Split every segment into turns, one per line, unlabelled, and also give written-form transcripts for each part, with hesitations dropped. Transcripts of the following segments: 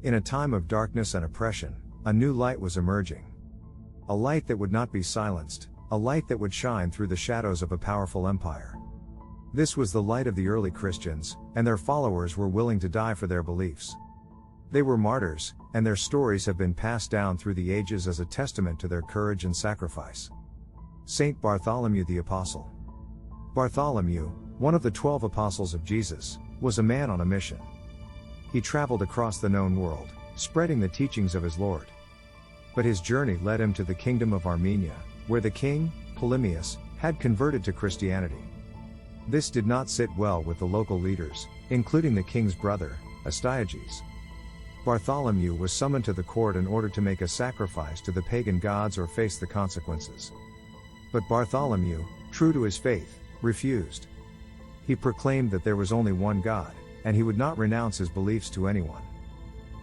In a time of darkness and oppression, a new light was emerging. A light that would not be silenced, a light that would shine through the shadows of a powerful empire. This was the light of the early Christians, and their followers were willing to die for their beliefs. They were martyrs, and their stories have been passed down through the ages as a testament to their courage and sacrifice. Saint Bartholomew the Apostle. Bartholomew, one of the 12 apostles of Jesus, was a man on a mission. He traveled across the known world, spreading the teachings of his Lord. But his journey led him to the kingdom of Armenia, where the king, Polemius, had converted to Christianity. This did not sit well with the local leaders, including the king's brother, Astyages. Bartholomew was summoned to the court in order to make a sacrifice to the pagan gods or face the consequences. But Bartholomew, true to his faith, refused. He proclaimed that there was only one God, and he would not renounce his beliefs to anyone.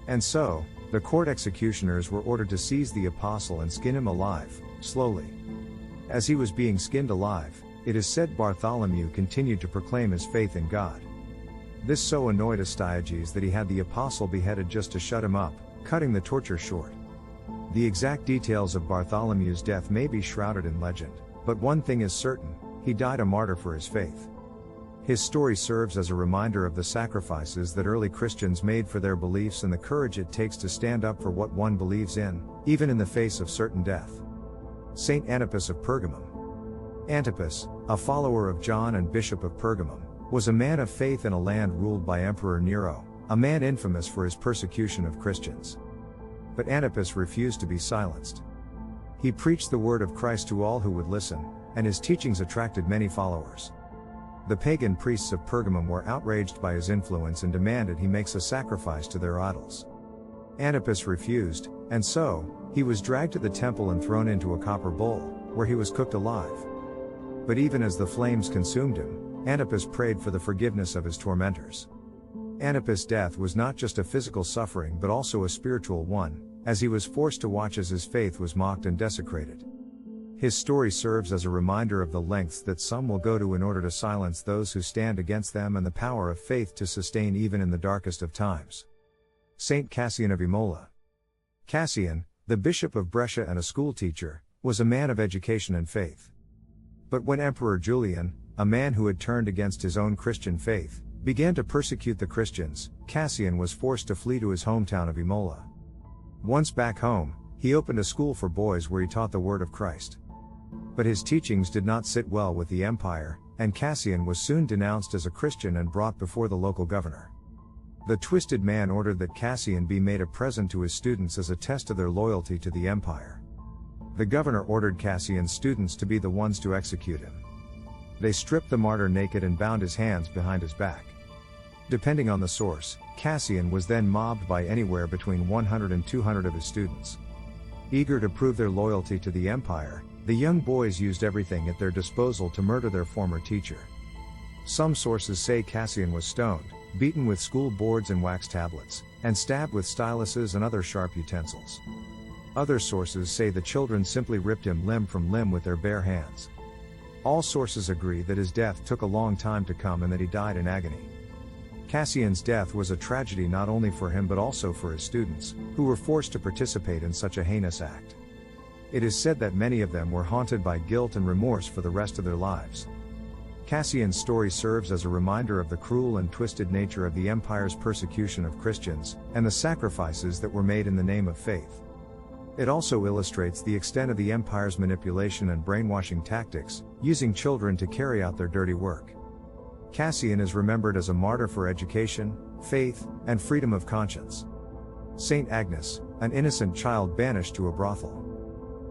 And so, the court executioners were ordered to seize the apostle and skin him alive, slowly. As he was being skinned alive, it is said Bartholomew continued to proclaim his faith in God. This so annoyed Astyages that he had the apostle beheaded just to shut him up, cutting the torture short. The exact details of Bartholomew's death may be shrouded in legend, but one thing is certain: he died a martyr for his faith. His story serves as a reminder of the sacrifices that early Christians made for their beliefs and the courage it takes to stand up for what one believes in, even in the face of certain death. Saint Antipas of Pergamum. Antipas, a follower of John and Bishop of Pergamum, was a man of faith in a land ruled by Emperor Nero, a man infamous for his persecution of Christians. But Antipas refused to be silenced. He preached the word of Christ to all who would listen, and his teachings attracted many followers. The pagan priests of Pergamum were outraged by his influence and demanded he makes a sacrifice to their idols. Antipas refused, and so, he was dragged to the temple and thrown into a copper bowl, where he was cooked alive. But even as the flames consumed him, Antipas prayed for the forgiveness of his tormentors. Antipas' death was not just a physical suffering but also a spiritual one, as he was forced to watch as his faith was mocked and desecrated. His story serves as a reminder of the lengths that some will go to in order to silence those who stand against them and the power of faith to sustain even in the darkest of times. Saint Cassian of Imola. Cassian, the bishop of Brescia and a schoolteacher, was a man of education and faith. But when Emperor Julian, a man who had turned against his own Christian faith, began to persecute the Christians, Cassian was forced to flee to his hometown of Imola. Once back home, he opened a school for boys where he taught the word of Christ. But his teachings did not sit well with the empire, and Cassian was soon denounced as a Christian and brought before the local governor. The twisted man ordered that Cassian be made a present to his students as a test of their loyalty to the empire. The governor ordered Cassian's students to be the ones to execute him. They stripped the martyr naked and bound his hands behind his back. Depending on the source, Cassian was then mobbed by anywhere between 100 and 200 of his students. Eager to prove their loyalty to the empire, the young boys used everything at their disposal to murder their former teacher. Some sources say Cassian was stoned, beaten with school boards and wax tablets, and stabbed with styluses and other sharp utensils. Other sources say the children simply ripped him limb from limb with their bare hands. All sources agree that his death took a long time to come and that he died in agony. Cassian's death was a tragedy not only for him but also for his students, who were forced to participate in such a heinous act. It is said that many of them were haunted by guilt and remorse for the rest of their lives. Cassian's story serves as a reminder of the cruel and twisted nature of the empire's persecution of Christians, and the sacrifices that were made in the name of faith. It also illustrates the extent of the empire's manipulation and brainwashing tactics, using children to carry out their dirty work. Cassian is remembered as a martyr for education, faith, and freedom of conscience. Saint Agnes, an innocent child banished to a brothel.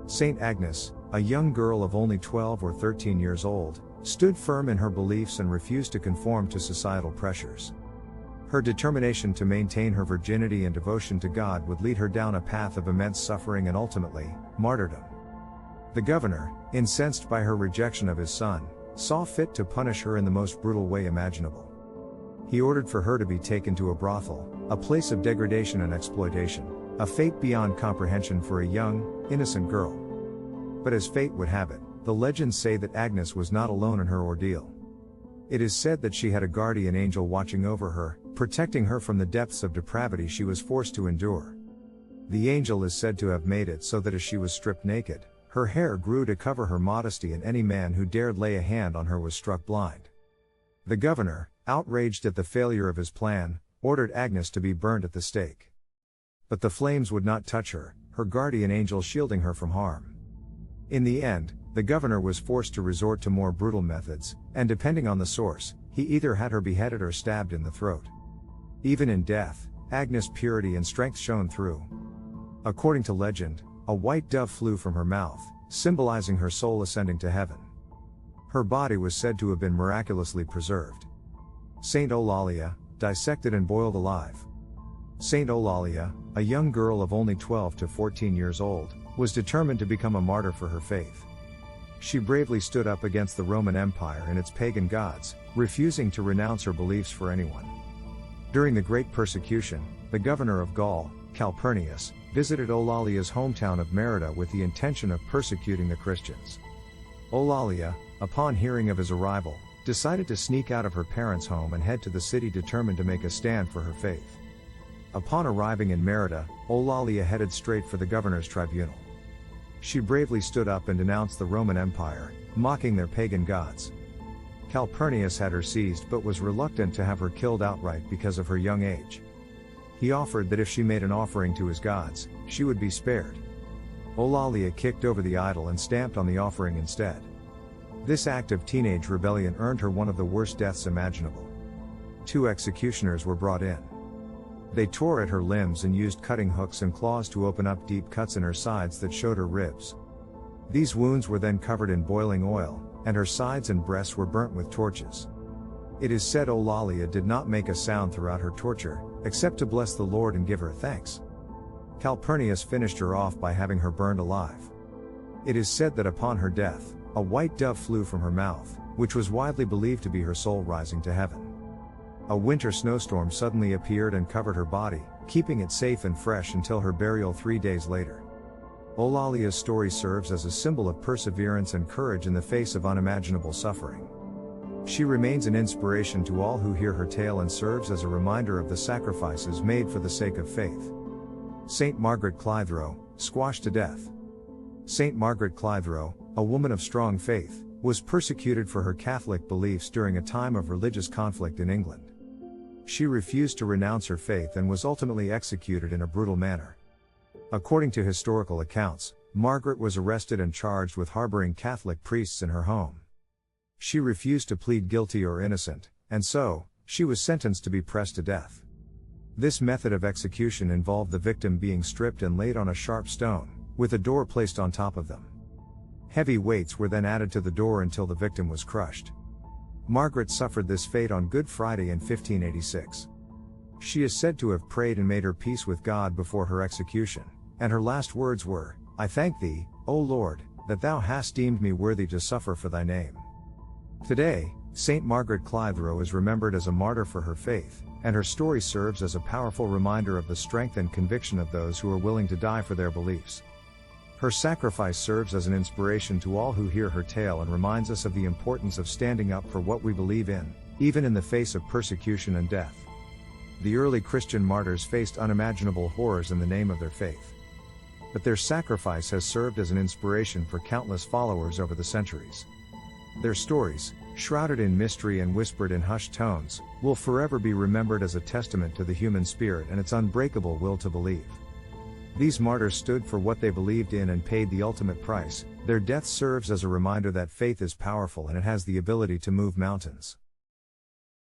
Saint Agnes, a young girl of only 12 or 13 years old, stood firm in her beliefs and refused to conform to societal pressures. Her determination to maintain her virginity and devotion to God would lead her down a path of immense suffering and ultimately, martyrdom. The governor, incensed by her rejection of his son, saw fit to punish her in the most brutal way imaginable. He ordered for her to be taken to a brothel, a place of degradation and exploitation, a fate beyond comprehension for a young, innocent girl. But as fate would have it, the legends say that Agnes was not alone in her ordeal. It is said that she had a guardian angel watching over her, protecting her from the depths of depravity she was forced to endure. The angel is said to have made it so that as she was stripped naked, her hair grew to cover her modesty, and any man who dared lay a hand on her was struck blind. The governor, outraged at the failure of his plan, ordered Agnes to be burned at the stake. But the flames would not touch her, her guardian angel shielding her from harm. In the end, the governor was forced to resort to more brutal methods, and depending on the source, he either had her beheaded or stabbed in the throat. Even in death, Agnes' purity and strength shone through. According to legend, a white dove flew from her mouth, symbolizing her soul ascending to heaven. Her body was said to have been miraculously preserved. Saint Eulalia, dissected and boiled alive. Saint Eulalia, a young girl of only 12 to 14 years old, was determined to become a martyr for her faith. She bravely stood up against the Roman Empire and its pagan gods, refusing to renounce her beliefs for anyone. During the Great Persecution, the governor of Gaul, Calpurnius, visited Eulalia's hometown of Merida with the intention of persecuting the Christians. Eulalia, upon hearing of his arrival, decided to sneak out of her parents' home and head to the city determined to make a stand for her faith. Upon arriving in Merida, Eulalia headed straight for the governor's tribunal. She bravely stood up and denounced the Roman Empire, mocking their pagan gods. Calpurnius had her seized but was reluctant to have her killed outright because of her young age. He offered that if she made an offering to his gods, she would be spared. Eulalia kicked over the idol and stamped on the offering instead. This act of teenage rebellion earned her one of the worst deaths imaginable. 2 executioners were brought in. They tore at her limbs and used cutting hooks and claws to open up deep cuts in her sides that showed her ribs. These wounds were then covered in boiling oil, and her sides and breasts were burnt with torches. It is said Eulalia did not make a sound throughout her torture, except to bless the Lord and give her thanks. Calpurnius finished her off by having her burned alive. It is said that upon her death, a white dove flew from her mouth, which was widely believed to be her soul rising to heaven. A winter snowstorm suddenly appeared and covered her body, keeping it safe and fresh until her burial 3 days later. Eulalia's story serves as a symbol of perseverance and courage in the face of unimaginable suffering. She remains an inspiration to all who hear her tale and serves as a reminder of the sacrifices made for the sake of faith. Saint Margaret Clitheroe, squashed to death. Saint Margaret Clitheroe, a woman of strong faith, was persecuted for her Catholic beliefs during a time of religious conflict in England. She refused to renounce her faith and was ultimately executed in a brutal manner. According to historical accounts, Margaret was arrested and charged with harboring Catholic priests in her home. She refused to plead guilty or innocent, and so, she was sentenced to be pressed to death. This method of execution involved the victim being stripped and laid on a sharp stone, with a door placed on top of them. Heavy weights were then added to the door until the victim was crushed. Margaret suffered this fate on Good Friday in 1586. She is said to have prayed and made her peace with God before her execution, and her last words were, "I thank thee, O Lord, that thou hast deemed me worthy to suffer for thy name." Today, Saint Margaret Clitheroe is remembered as a martyr for her faith, and her story serves as a powerful reminder of the strength and conviction of those who are willing to die for their beliefs. Her sacrifice serves as an inspiration to all who hear her tale and reminds us of the importance of standing up for what we believe in, even in the face of persecution and death. The early Christian martyrs faced unimaginable horrors in the name of their faith. But their sacrifice has served as an inspiration for countless followers over the centuries. Their stories, shrouded in mystery and whispered in hushed tones, will forever be remembered as a testament to the human spirit and its unbreakable will to believe. These martyrs stood for what they believed in and paid the ultimate price. Their death serves as a reminder that faith is powerful and it has the ability to move mountains.